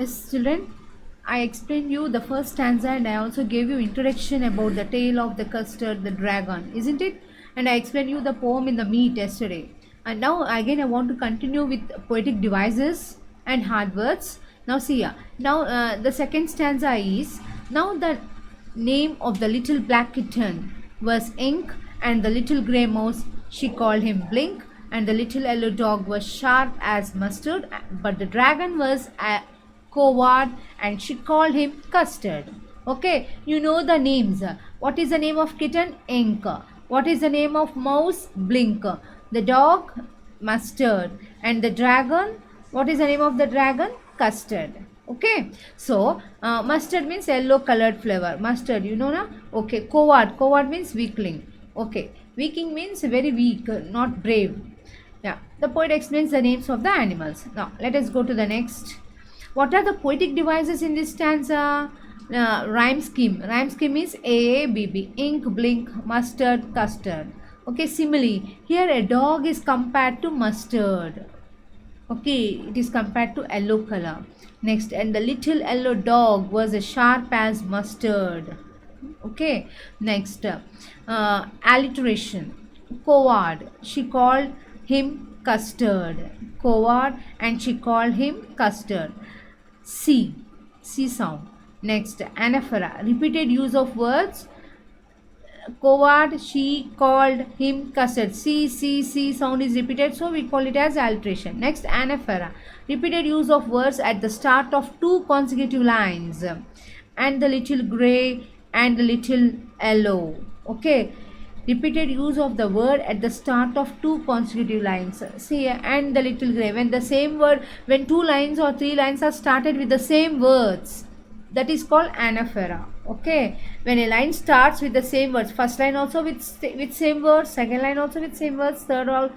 Yes, children, I explained you the first stanza and I also gave you introduction about the tale of the custard, the dragon, isn't it? And I explained you the poem in the meat yesterday. And now again I want to continue with poetic devices and hard words. Now see here. Now the second stanza is, now the name of the little black kitten was Ink, and the little grey mouse she called him Blink, and the little yellow dog was sharp as mustard, but the dragon was a coward and she called him Custard. Okay, you know the names. What is the name of kitten? Ink. What is the name of mouse? Blink. The dog? Mustard. And the dragon? What is the name of the dragon? Custard. Okay, so mustard means yellow colored flavor. Mustard, you know na? Okay, coward means weakling. Okay, weakling means very weak, not brave. Yeah, the poet explains the names of the animals. Now let us go to the next. What are the poetic devices in this stanza? Rhyme scheme. Rhyme scheme is AABB. Ink, blink, mustard, custard. Okay, simile. Here a dog is compared to mustard. Okay, it is compared to yellow color. Next, and the little yellow dog was as sharp as mustard. Okay, next, alliteration. Coward. She called him custard. Coward, and she called him custard. C sound. Next, anaphora. Repeated use of words. Coward, she called him custard. C sound is repeated, so we call it as alteration. Next, anaphora. Repeated use of words at the start of two consecutive lines. And the little grey and the little yellow. Okay. Repeated use of the word at the start of two consecutive lines. See, and the little grey. When the same word, when two lines or three lines are started with the same words, that is called anaphora. Okay, when a line starts with the same words, first line also with same words, second line also with same words, third all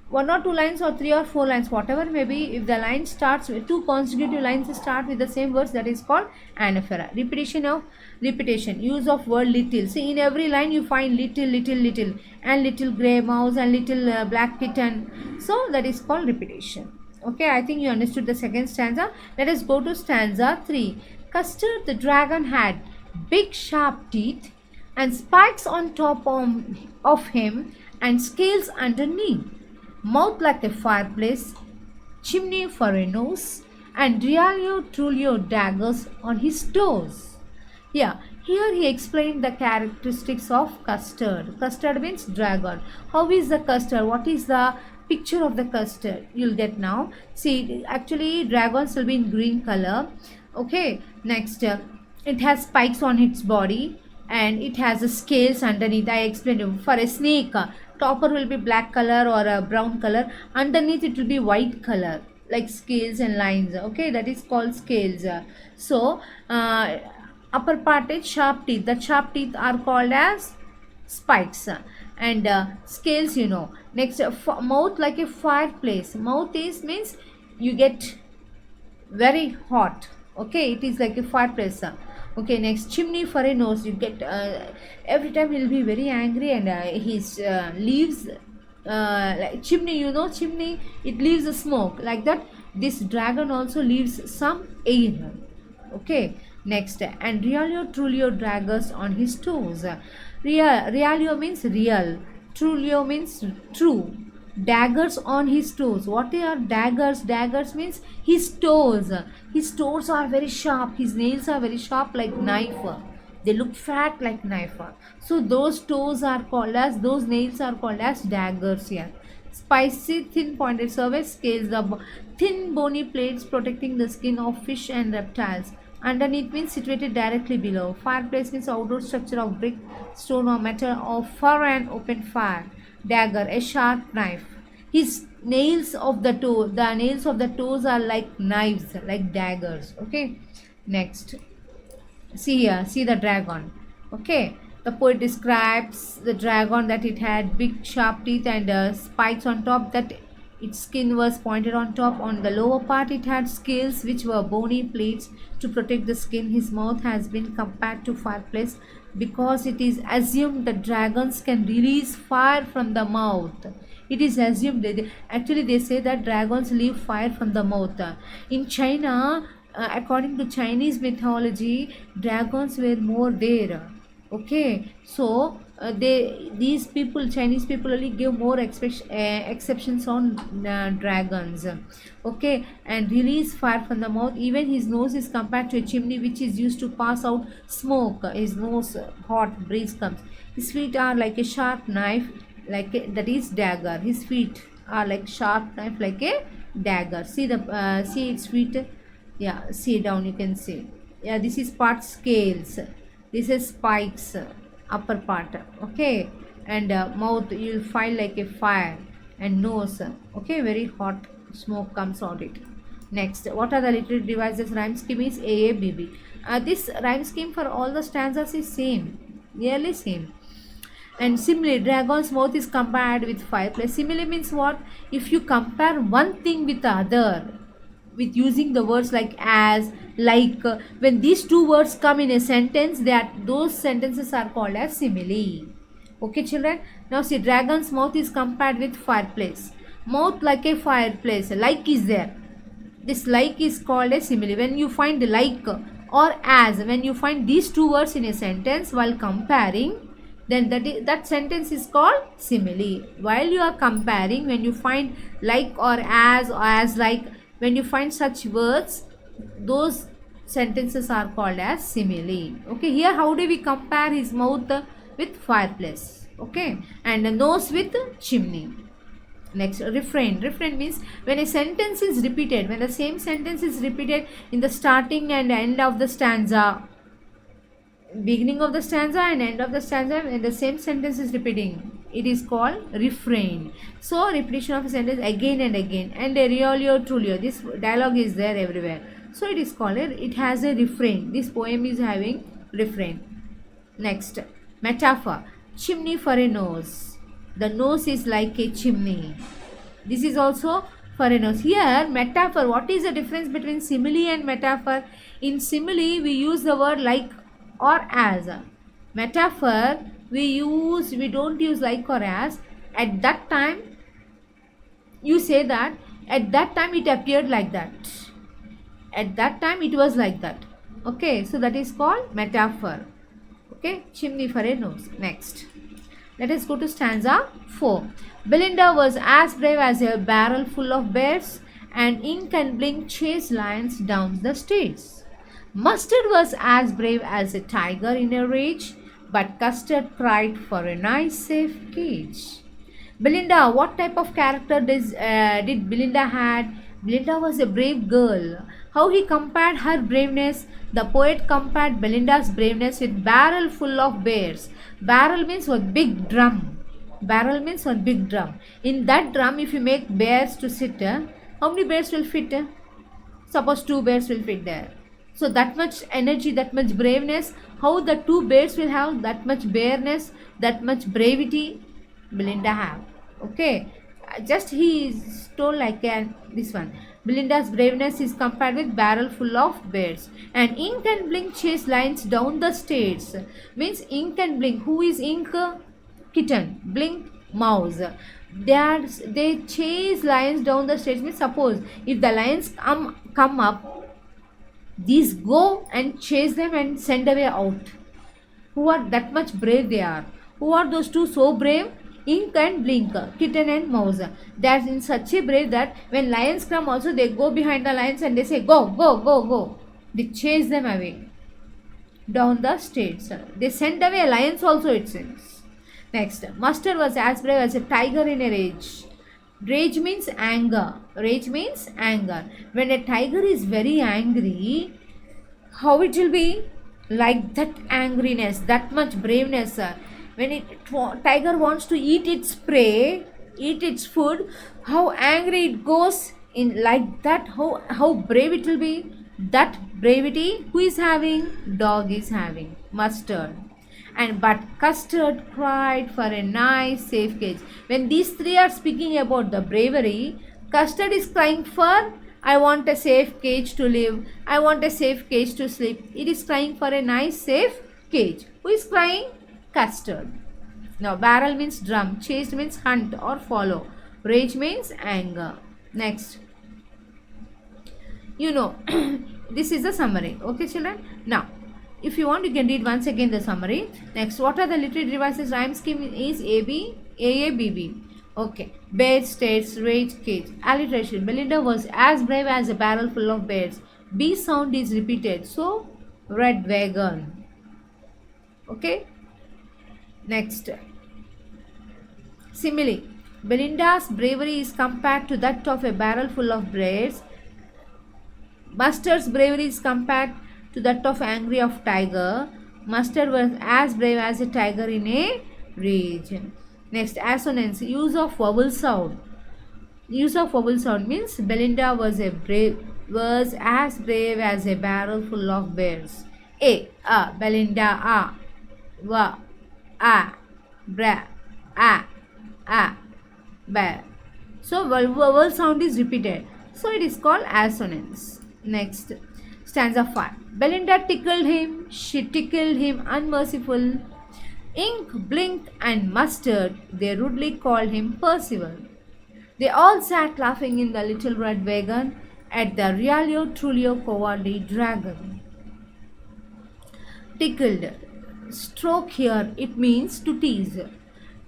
one or two lines or three or four lines, whatever may be, if the line starts with two consecutive lines start with the same words, that is called anaphora. Repetition, use of word little. See, in every line you find little, and little grey mouse and little black kitten, so that is called repetition. Okay, I think you understood the second stanza. Let us go to stanza 3. Custard the dragon had big sharp teeth and spikes on top of him and scales underneath, mouth like a fireplace, chimney for a nose, and Rialio Trulio daggers on his toes. Yeah, here he explained the characteristics of custard. Custard means dragon. How is the custard? What is the picture of the custard? You'll get now. See, actually dragons will be in green color. Okay, next, it has spikes on its body and it has a scales underneath. I explained you. For a snake, topper will be black color or a brown color. Underneath it will be white color, like scales and lines. Okay, that is called scales. So, upper part is sharp teeth. The sharp teeth are called as spikes, and scales, you know. Next, mouth like a fireplace. Mouth is means you get very hot. Okay, it is like a fireplace. Okay, next, chimney for a nose. You get every time he'll be very angry, and his leaves, like chimney, you know, chimney, it leaves a smoke like that. This dragon also leaves some air. Okay, next, and Rialio Trulio daggers on his toes. Rialio means real, Trulio means true. Daggers on his toes. What are daggers? Daggers means his toes. His toes are very sharp. His nails are very sharp like knife. They look fat like knife. So those toes are called as, those nails are called as daggers here. Spicy thin pointed surface scales, the thin bony plates protecting the skin of fish and reptiles. Underneath means situated directly below. Fireplace means outdoor structure of brick, stone or metal or for an open fire. Dagger, a sharp knife. His nails of the toe, the nails of the toes are like knives, like daggers. Okay, next, see here, see the dragon. Okay, the poet describes the dragon that it had big sharp teeth and spikes on top, that its skin was pointed on top. On the lower part it had scales which were bony plates to protect the skin. His mouth has been compared to fireplace because it is assumed that dragons can release fire from the mouth. It is assumed, actually they say that dragons leave fire from the mouth. In China, according to Chinese mythology, dragons were more there. Okay, so these people, Chinese people, only give more exceptions on dragons. Okay, and release fire from the mouth. Even his nose is compared to a chimney which is used to pass out smoke. His nose, hot breeze comes. His feet are like a sharp knife, that is dagger. His feet are like sharp knife, like a dagger. See the see its feet. Yeah, see down, you can see. Yeah, this is part scales, this is spikes, upper part. Okay, and mouth, you will find like a fire, and nose, okay, very hot smoke comes out it. Next, what are the literary devices? Rhyme scheme is AABB. This rhyme scheme for all the stanzas is same, nearly same. And simile, dragon's mouth is compared with fireplace. Simile means what? If you compare one thing with the other, with using the words like as, like, when these two words come in a sentence, those sentences are called as simile. Okay, children. Now see, dragon's mouth is compared with fireplace. Mouth like a fireplace. Like is there. This like is called a simile. When you find like or as, when you find these two words in a sentence while comparing, then that sentence is called simile. While you are comparing, when you find like or as like, when you find such words, those sentences are called as simile. Okay, here how do we compare his mouth with fireplace? Okay, and the nose with chimney. Next, refrain. Refrain means when a sentence is repeated, when the same sentence is repeated in the starting and end of the stanza, beginning of the stanza and end of the stanza, when the same sentence is repeating, it is called refrain. So repetition of a sentence again and again, and a really or truly, this dialogue is there everywhere, so it is called it has a refrain. This poem is having refrain. Next, metaphor. Chimney for a nose. The nose is like a chimney. This is also for a nose. Here, metaphor. What is the difference between simile and metaphor? In simile, we use the word like or as. Metaphor, we don't use like or as. At that time, you say that at that time it appeared like that. At that time it was like that. Okay, so that is called metaphor. Okay, chimney for a nose. Next, let us go to stanza 4. Belinda was as brave as a barrel full of bears, and ink and blink chased lions down the streets. Mustard was as brave as a tiger in a rage, but Custard cried for a nice safe cage. Belinda, what type of character did Belinda had? Belinda was a brave girl. How he compared her braveness? The poet compared Belinda's braveness with barrel full of bears. Barrel means one big drum. Barrel means one big drum. In that drum, if you make bears to sit, how many bears will fit? Suppose 2 bears will fit there. So that much energy, that much braveness, how the 2 bears will have that much bareness, that much bravity Belinda have. Okay, just he is told like this one. Belinda's braveness is compared with barrel full of bears. And ink and blink chase lions down the stairs. Means ink and blink. Who is ink? Kitten. Blink, mouse. They chase lions down the stairs. Means suppose if the lions come up, these go and chase them and send away out. Who are that much brave they are? Who are those 2 so brave? Ink and blink, kitten and mouse. They are in such a brave that when lions come also, they go behind the lions and they say go, go, go, go. They chase them away down the stairs. They send away lions also, it seems. Next, Mustard was as brave as a tiger in a rage. Rage means anger. Rage means anger. When a tiger is very angry, how it will be? Like that angriness, that much braveness. When tiger wants to eat its prey, eat its food, how angry it goes in like that, how brave it will be. That bravery who is having? Dog is having. Mustard. But Custard cried for a nice safe cage. When these 3 are speaking about the bravery, Custard is crying for, I want a safe cage to live, I want a safe cage to sleep. It is crying for a nice safe cage. Who is crying? Custard. Now, barrel means drum, chased means hunt or follow, rage means anger. Next, This is the summary. Okay, children. Now, if you want, you can read once again the summary. Next, what are the literary devices? Rhyme scheme is AABB. Okay. Bear, states, rage, cage. Alliteration. Belinda was as brave as a barrel full of bears. B sound is repeated. So, red wagon. Okay. Next. Simile. Belinda's bravery is compared to that of a barrel full of bears. Mustard's bravery is compared to that of angry of tiger. Mustard was as brave as a tiger in a rage. Next, assonance. Use of vowel sound. Use of vowel sound means Belinda was as brave as a barrel full of bears. A Belinda wa bra bear. So vowel sound is repeated. So it is called assonance. Next, stanza 5. Belinda tickled him, she tickled him unmerciful. Ink, Blink and Mustard, they rudely called him Percival. They all sat laughing in the little red wagon at the Realio Trulio Cowardly Dragon. Tickled, stroke here, it means to tease.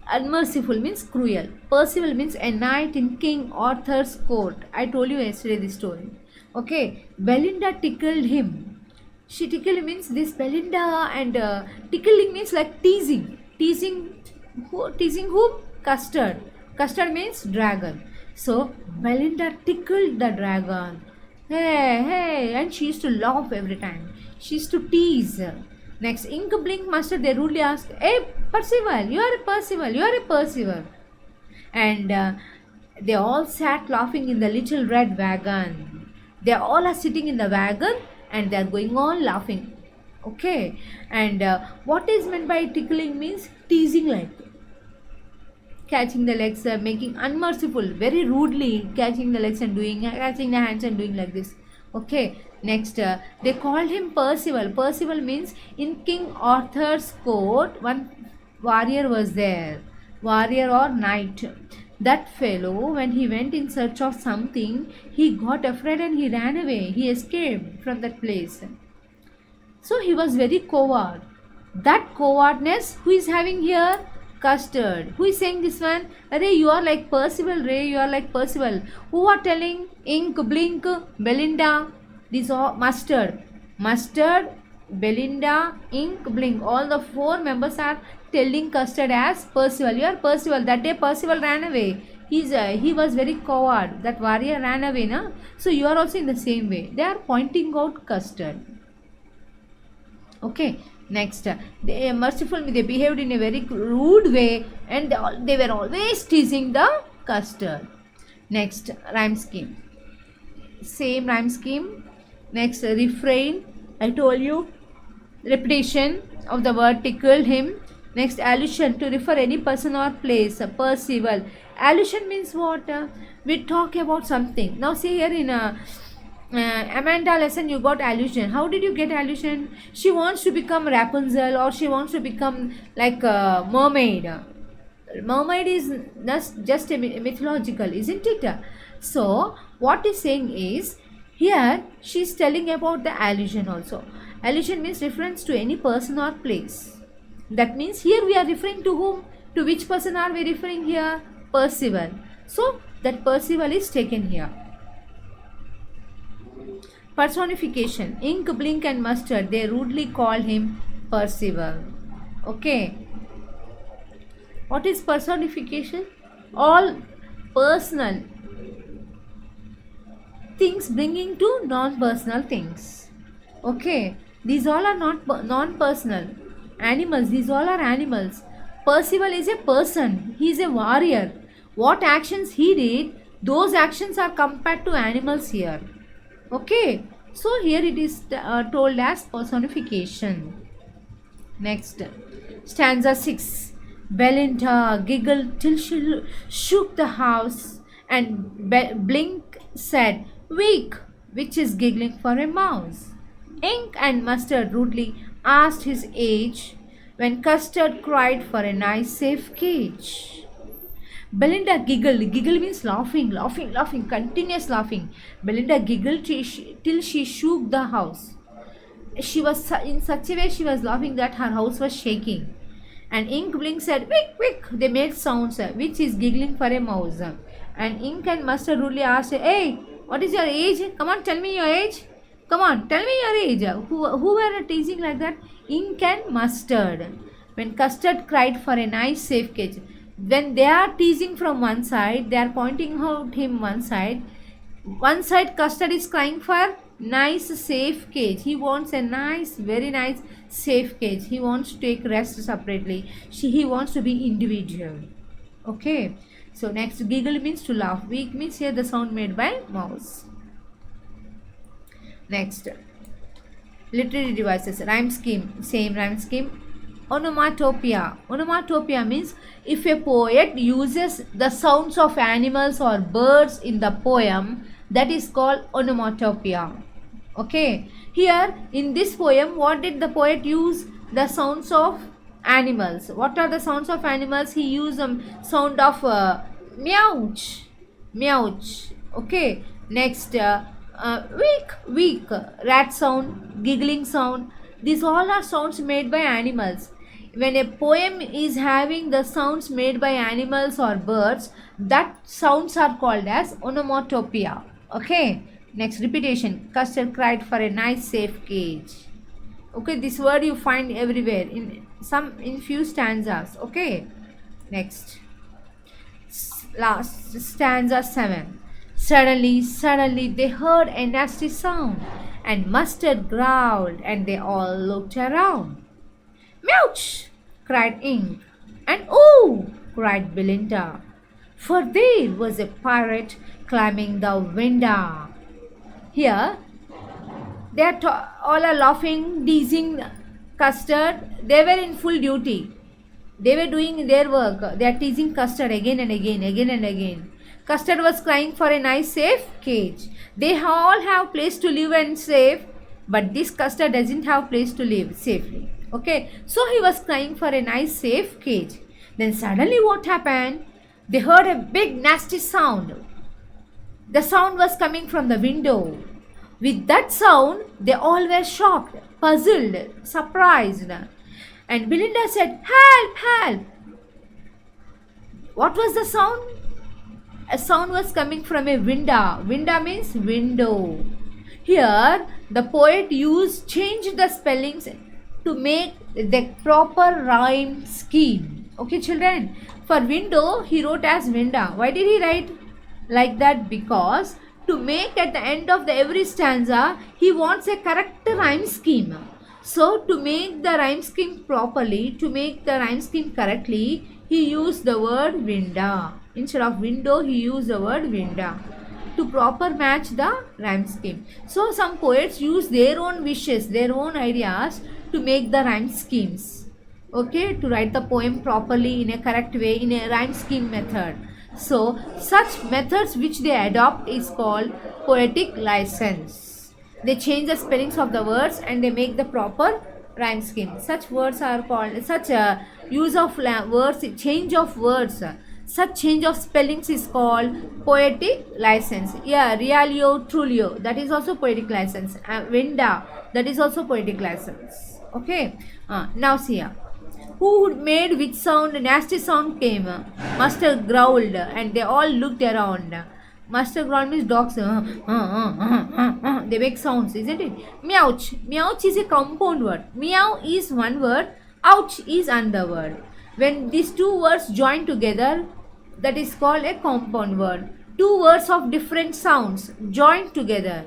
Unmerciful means cruel. Percival means a knight in King Arthur's court. I told you yesterday this story. Okay, Belinda tickled him. She tickled means this Belinda, and tickling means like teasing. Teasing whom? Custard. Custard means dragon. So Belinda tickled the dragon. Hey, and she used to laugh every time. She used to tease. Next, Ink, Blink, Mustard, they rudely asked, hey, Percival, you are a Percival, you are a Percival. And they all sat laughing in the little red wagon. They all are sitting in the wagon and they are going on laughing. Okay. And what is meant by tickling means teasing, like catching the legs, making unmerciful, very rudely catching the legs and catching the hands and doing like this. Okay. Next, they called him Percival. Percival means in King Arthur's court, one warrior was there. Warrior or knight. That fellow, when he went in search of something, he got afraid and he ran away. He escaped from that place. So he was very coward. That cowardness, who is having here? Custard. Who is saying this one? Arey, you are like Percival, Ray, you are like Percival. Who are telling? Ink, Blink, Belinda. These are Mustard. Mustard, Belinda, Ink, Blink. All the 4 members are telling Custard as Percival. You are Percival. That day Percival ran away. He was very coward. That warrior ran away, na? So you are also in the same way. They are pointing out Custard. Okay. Next, they merciful. They behaved in a very rude way, and they were always teasing the Custard. Next, rhyme scheme. Same rhyme scheme. Next, refrain. I told you. Repetition of the word tickled him. Next, allusion, to refer any person or place. Percival. Allusion means what? We talk about something. Now see here in Amanda lesson, you got allusion. How did you get allusion? She wants to become Rapunzel, or she wants to become like a mermaid. Mermaid is just a mythological, isn't it? So what is saying is, here she is telling about the allusion also. Allusion means reference to any person or place. That means here we are referring to whom? To which person are we referring here? Percival. So that Percival is taken here. Personification. Ink, Blink and Mustard, they rudely called him Percival. Okay. What is personification? All personal things bringing to non-personal things. Okay. These all are not non-personal. Animals, these all are animals. Percival is a person. He is a warrior. What actions he did, those actions are compared to animals here. Okay. So here it is told as personification. Next, stanza 6. Belinda giggled till she shook the house, and Blink said, "Weak," which is giggling for a mouse. Ink and Mustard rudely asked his age, when Custard cried for a nice safe cage. Belinda giggled. Giggle means laughing, laughing, laughing, continuous laughing. Belinda giggled till she shook the house. She was in such a way she was laughing that her house was shaking. And Ink Blink said, "Wick, wick." They made sounds, which is giggling for a mouse. And Ink and Mustard rudely asked, "Hey, what is your age? Come on, tell me your age. Come on, tell me your age." Who were teasing like that? Ink and Mustard. When Custard cried for a nice safe cage. When they are teasing from one side, they are pointing out him one side. One side Custard is crying for nice safe cage. He wants a nice, very nice safe cage. He wants to take rest separately. He wants to be individual. Okay. So next, giggle means to laugh. Weak means here the sound made by mouse. Next, literary devices. Rhyme scheme. Same rhyme scheme. Onomatopoeia. Onomatopoeia means if a poet uses the sounds of animals or birds in the poem, that is called onomatopoeia. Okay. Here in this poem, what did the poet use? The sounds of animals. What are the sounds of animals? He used the sound of meouch, meouch. Okay. Next, weak, weak, rat sound, giggling sound. These all are sounds made by animals. When a poem is having the sounds made by animals or birds, that sounds are called as onomatopoeia. Okay. Next, repetition. Custard cried for a nice safe cage. Okay, this word you find everywhere in few stanzas. Okay. Next, last stanza 7. Suddenly they heard a nasty sound, and Mustard growled, and they all looked around. "Mouch!" cried Ink, and "Ooh!" cried Belinda, for there was a pirate climbing the window. Here, they are all are laughing, teasing Custard. They were in full duty. They were doing their work. They are teasing Custard again and again, again and again. Custard was crying for a nice safe cage. They all have place to live and safe, but this Custard doesn't have place to live safely. Okay, so he was crying for a nice safe cage. Then suddenly what happened? They heard a big nasty sound. The sound was coming from the window. With that sound, they all were shocked, puzzled, surprised. And Belinda said, "Help, help!" What was the sound? A sound was coming from a window. Window means window. Here, the poet changed the spellings to make the proper rhyme scheme. Okay, children. For window, he wrote as window. Why did he write like that? Because to make at the end of every stanza, he wants a correct rhyme scheme. So, to make the rhyme scheme properly, to make the rhyme scheme correctly, he used the word window. Instead of window, he used the word window to proper match the rhyme scheme. So, some poets use their own wishes, their own ideas to make the rhyme schemes. Okay, to write the poem properly in a correct way, in a rhyme scheme method. So, such methods which they adopt is called poetic license. They change the spellings of the words and they make the proper rhyme scheme. Such words are called, such use of words, change of words, such change of spellings is called poetic license. Yeah, realio, trulio, that is also poetic license. Vinda, that is also poetic license. Okay, now see here. Who made which sound? A nasty sound came. Mustard growled and they all looked around. Mustard growl means dogs. They make sounds, isn't it? Meouch. Meouch is a compound word. Meow is one word. Ouch is another word. When these two words join together, that is called a compound word. Two words of different sounds joined together.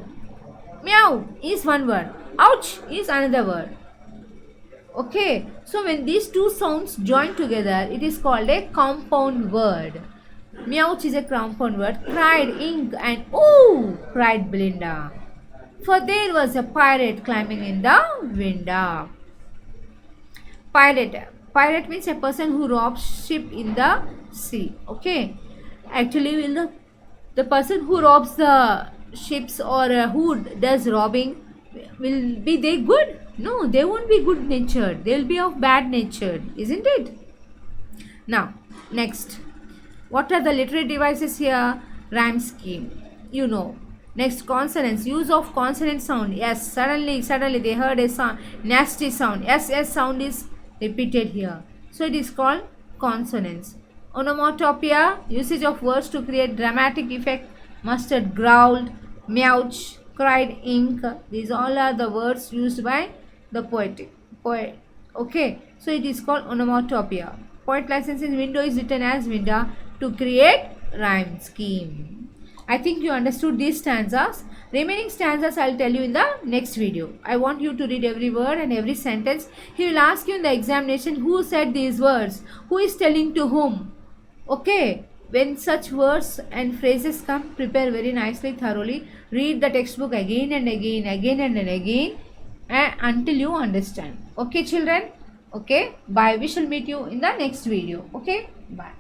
Meow is one word. Ouch is another word. Okay, so when these two sounds join together, it is called a compound word. Meouch is a compound word. Cried Ink and ooh, cried Belinda, for there was a pirate climbing in the window. Pirate. Pirate means a person who robs ship in the sea. Okay, actually, the person who robs the ships or who does robbing, will be they good? No, they won't be good natured. They will be of bad nature, isn't it? Now, next. What are the literary devices here? Rhyme scheme. You know. Next, consonants. Use of consonant sound. Yes, suddenly they heard a sound, nasty sound. S sound is repeated here. So it is called consonants. Onomatopoeia. Usage of words to create dramatic effect. Mustard growled, meowed, cried ink. These all are the words used by the poet. Okay, so it is called onomatopoeia. Poet license in window is written as window to create rhyme scheme. I think you understood these stanzas. Remaining stanzas I'll tell you in the next video. I want you to read every word and every sentence. He will ask you in the examination who said these words, who is telling to whom. Okay, when such words and phrases come, prepare very nicely, thoroughly. Read the textbook again and again, until you understand. Okay, children? Okay, bye. We shall meet you in the next video. Okay, bye.